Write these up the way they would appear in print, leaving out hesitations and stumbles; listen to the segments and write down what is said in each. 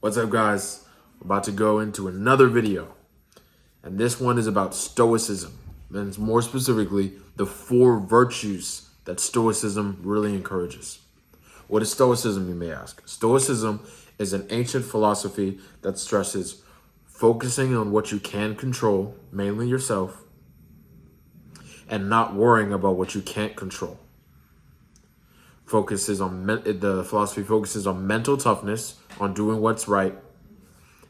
What's up, guys? We're about to go into another video, and this one is about Stoicism, and more specifically, the 4 virtues that Stoicism really encourages. What is Stoicism, you may ask? Stoicism is an ancient philosophy that stresses focusing on what you can control, mainly yourself, and not worrying about what you can't control. The philosophy focuses on mental toughness, on doing what's right,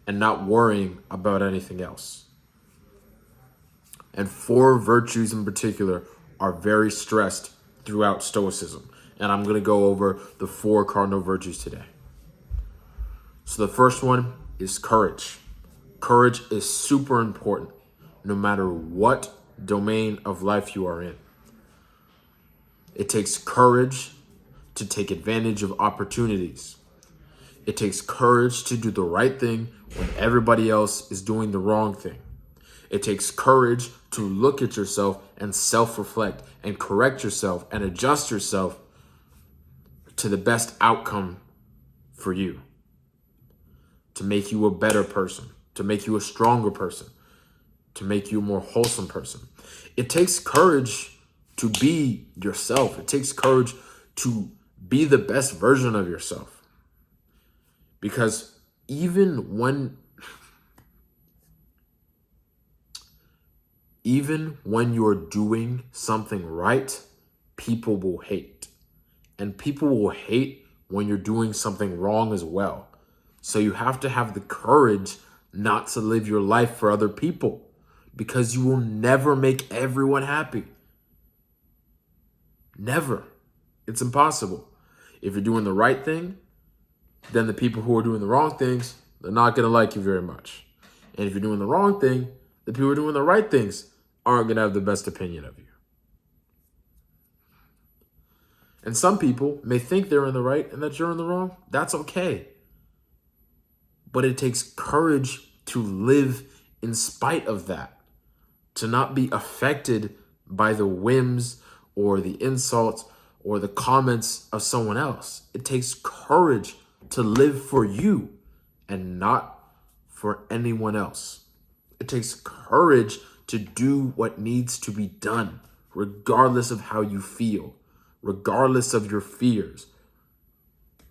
and not worrying about anything else. And 4 virtues in particular are very stressed throughout Stoicism. And I'm going to go over the 4 cardinal virtues today. So the first one is courage. Courage is super important no matter what domain of life you are in. It takes courage to take advantage of opportunities. It takes courage to do the right thing when everybody else is doing the wrong thing. It takes courage to look at yourself and self-reflect and correct yourself and adjust yourself to the best outcome for you, to make you a better person, to make you a stronger person, to make you a more wholesome person. It takes courage to be yourself. It takes courage to be the best version of yourself. Because even when you're doing something right, people will hate. And people will hate when you're doing something wrong as well. So you have to have the courage not to live your life for other people, because you will never make everyone happy. Never. It's impossible. If you're doing the right thing, then the people who are doing the wrong things, they're not going to like you very much. And if you're doing the wrong thing, the people who are doing the right things aren't going to have the best opinion of you. And some people may think they're in the right and that you're in the wrong. That's okay. But it takes courage to live in spite of that, to not be affected by the whims or the insults or the comments of someone else. It takes courage to live for you and not for anyone else. It takes courage to do what needs to be done, regardless of how you feel, regardless of your fears,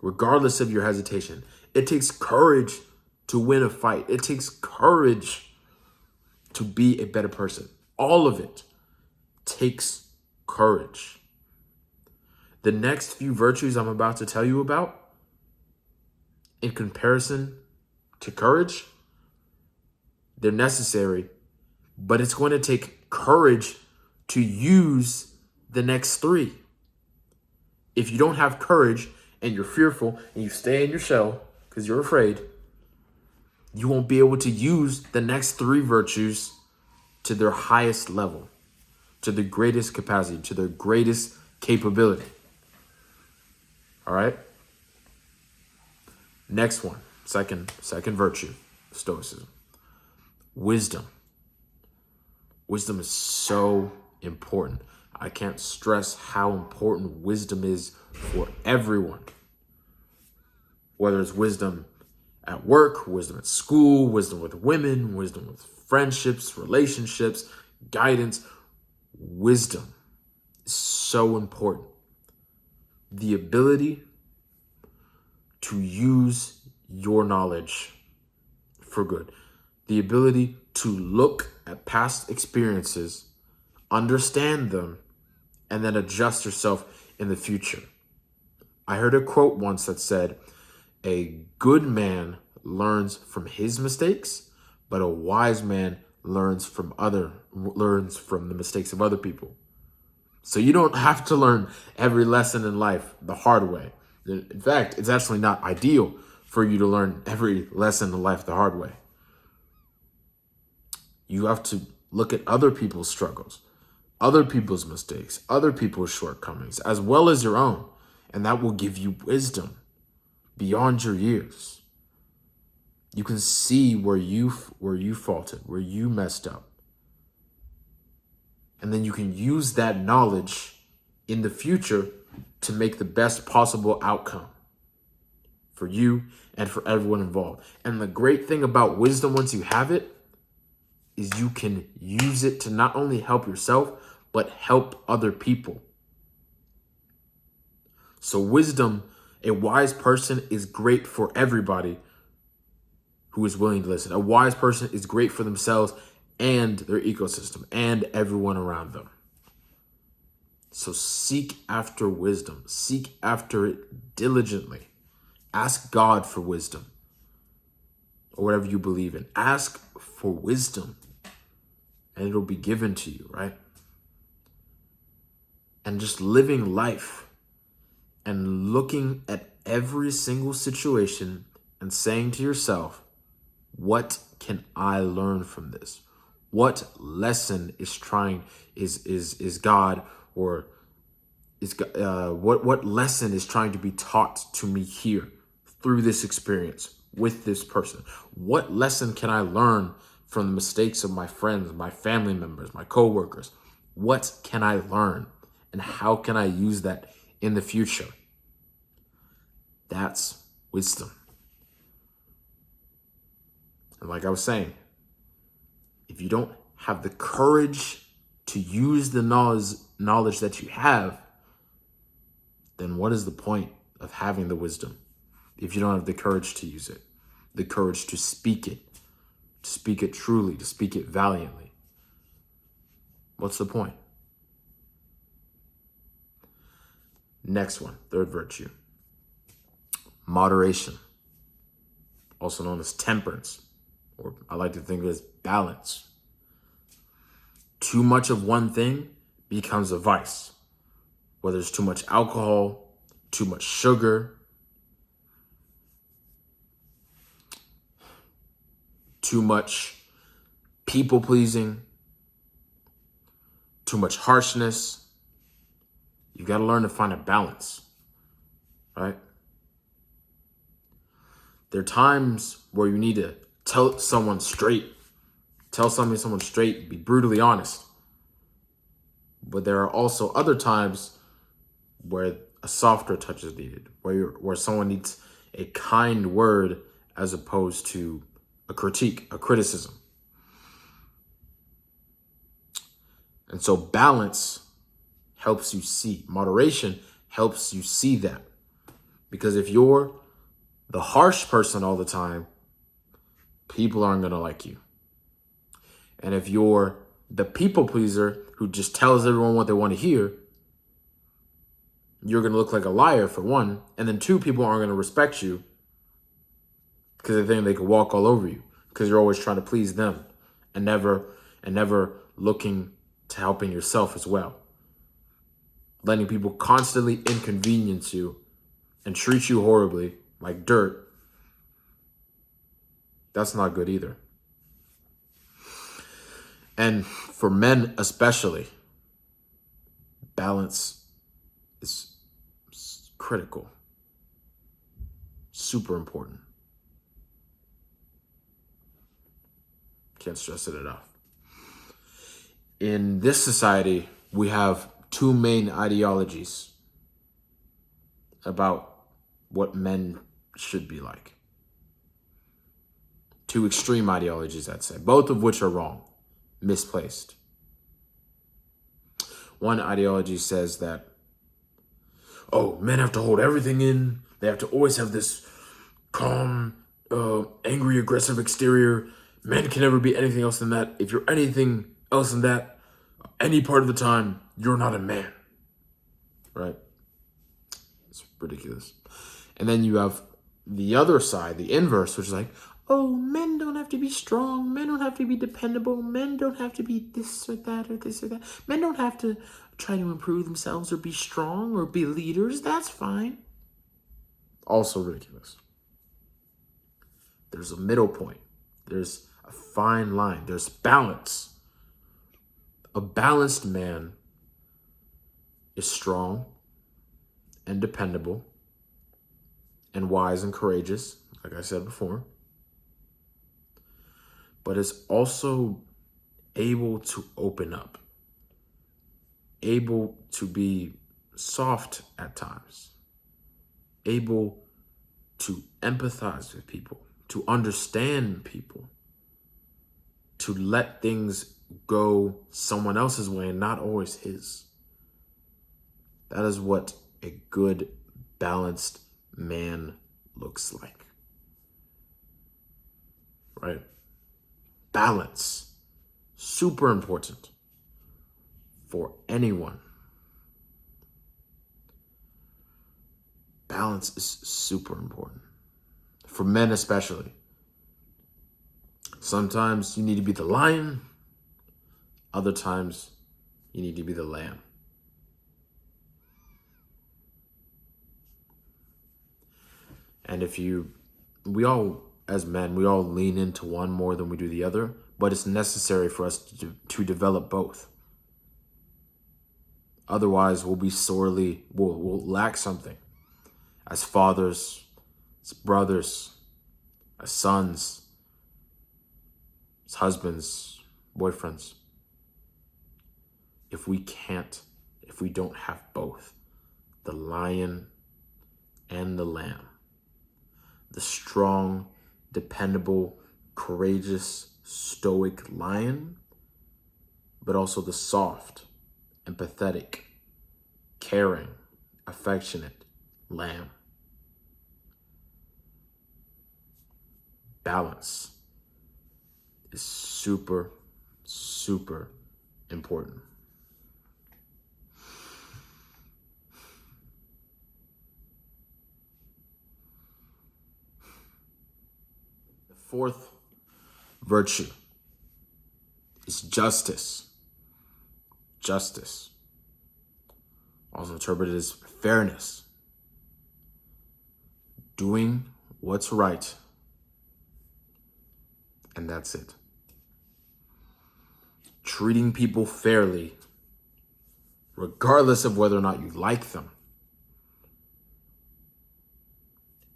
regardless of your hesitation. It takes courage to win a fight. It takes courage to be a better person. All of it takes courage. The next few virtues I'm about to tell you about, in comparison to courage, they're necessary, but it's going to take courage to use the next 3. If you don't have courage and you're fearful and you stay in your shell because you're afraid, you won't be able to use the next 3 virtues to their highest level, to the greatest capacity, to their greatest capability. All right? Next one, second virtue, Stoicism. Wisdom. Wisdom is so important. I can't stress how important wisdom is for everyone. Whether it's wisdom at work, wisdom at school, wisdom with women, wisdom with friendships, relationships, guidance. Wisdom is so important. The ability to use your knowledge for good. The ability to look at past experiences, understand them, and then adjust yourself in the future. I heard a quote once that said, "A good man learns from his mistakes, but a wise man learns from the mistakes of other people." So you don't have to learn every lesson in life the hard way. In fact, it's actually not ideal for you to learn every lesson in life the hard way. You have to look at other people's struggles, other people's mistakes, other people's shortcomings, as well as your own. And that will give you wisdom beyond your years. You can see where you faulted, where you messed up. And then you can use that knowledge in the future to make the best possible outcome. for you and for everyone involved. And the great thing about wisdom, once you have it, is you can use it to not only help yourself, but help other people. So wisdom, a wise person is great for everybody who is willing to listen. A wise person is great for themselves and their ecosystem and everyone around them. So seek after wisdom. Seek after it diligently. Ask God for wisdom or whatever you believe in. Ask for wisdom and it'll be given to you, right? And just living life and looking at every single situation and saying to yourself, what can I learn from this? What lesson is God, or is what lesson is trying to be taught to me here through this experience with this person? What lesson can I learn from the mistakes of my friends, my family members, my coworkers? What can I learn, and how can I use that in the future? That's wisdom. And like I was saying, if you don't have the courage to use the knowledge that you have, then what is the point of having the wisdom if you don't have the courage to use it, the courage to speak it truly, to speak it valiantly? What's the point? Next one, third virtue, moderation, also known as temperance, or I like to think of it as balance. Too much of one thing becomes a vice, whether it's too much alcohol, too much sugar, too much people pleasing, too much harshness. You got to learn to find a balance, right? There are times where you need to tell someone straight, be brutally honest. But there are also other times where a softer touch is needed, where someone needs a kind word as opposed to a critique, a criticism. And so balance helps you see. Moderation helps you see that. Because if you're the harsh person all the time, people aren't going to like you. And if you're the people pleaser who just tells everyone what they want to hear, you're going to look like a liar, for one. And then two, people aren't going to respect you because they think they could walk all over you because you're always trying to please them and never looking to helping yourself as well. Letting people constantly inconvenience you and treat you horribly like dirt, that's not good either. And for men especially, balance is critical, super important. Can't stress it enough. In this society, we have two main ideologies about what men should be like. Two extreme ideologies, I'd say, both of which are wrong, misplaced. One ideology says that, men have to hold everything in. They have to always have this calm, angry, aggressive exterior. Men can never be anything else than that. If you're anything else than that, any part of the time, you're not a man. Right? It's ridiculous. And then you have the other side, the inverse, which is like, men don't have to be strong. Men don't have to be dependable. Men don't have to be this or that or this or that. Men don't have to try to improve themselves or be strong or be leaders. That's fine. Also ridiculous. There's a middle point. There's a fine line. There's balance. A balanced man is strong and dependable and wise and courageous, like I said before, but is also able to open up, able to be soft at times, able to empathize with people, to understand people, to let things go someone else's way and not always his. That is what a good, balanced man looks like. Right? Balance. Super important for anyone. Balance is super important. For men especially. Sometimes you need to be the lion. Other times you need to be the lamb. And we all, as men, we all lean into one more than we do the other, but it's necessary for us to develop both. Otherwise, we'll lack something. As fathers, as brothers, as sons, as husbands, boyfriends. If we don't have both, the lion and the lamb, the strong, dependable, courageous, stoic lion, but also the soft, empathetic, caring, affectionate lamb. Balance is super, super important. The fourth virtue is justice. Justice, also interpreted as fairness. Doing what's right, and that's it. Treating people fairly, regardless of whether or not you like them.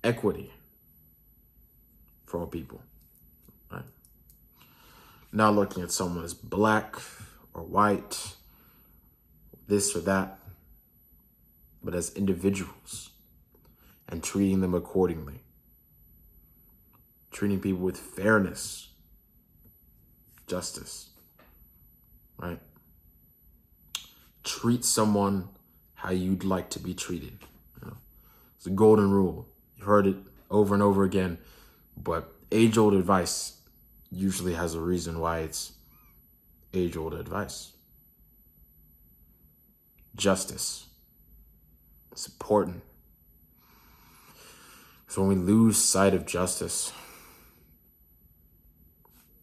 Equity for all people. Right? Not looking at someone as black or white, this or that, but as individuals and treating them accordingly. Treating people with fairness, justice, right? Treat someone how you'd like to be treated. It's a golden rule. You've heard it over and over again, but age-old advice usually has a reason why it's age-old advice. Justice. It's important. So when we lose sight of justice,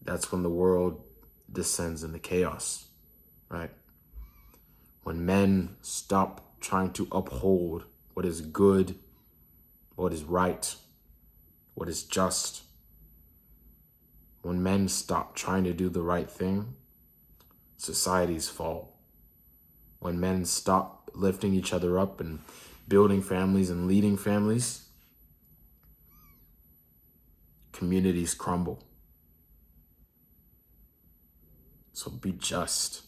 that's when the world descends into chaos, right? When men stop trying to uphold what is good, what is right, what is just. When men stop trying to do the right thing, societies fall. When men stop lifting each other up and building families and leading families, communities crumble. So be just.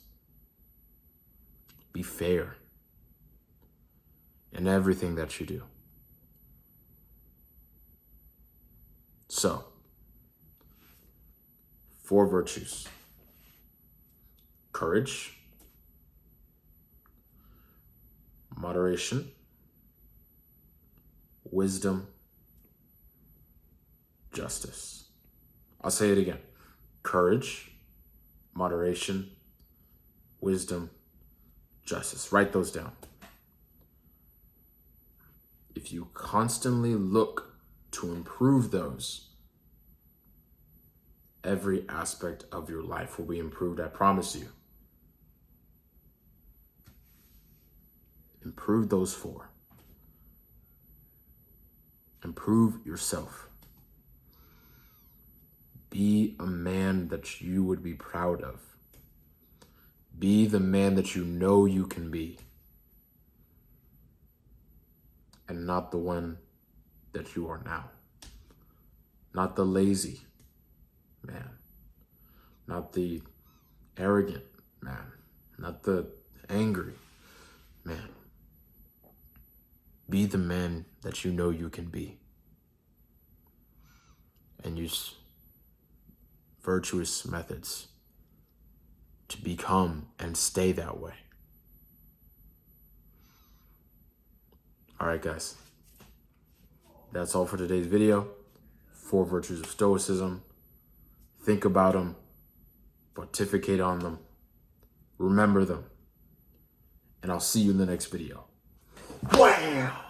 Be fair in everything that you do. So, 4 virtues. Courage, moderation, wisdom, justice. I'll say it again. Courage, moderation, wisdom, justice. Write those down. If you constantly look to improve those, every aspect of your life will be improved, I promise you. Improve those 4. Improve yourself. Be a man that you would be proud of. Be the man that you know you can be. And not the one that you are now. Not the lazy man. Not the arrogant man. Not the angry man. Be the man that you know you can be. and use virtuous methods to become and stay that way. All right, guys. That's all for today's video. 4 virtues of Stoicism. Think about them. Pontificate on them. Remember them. And I'll see you in the next video. Wow!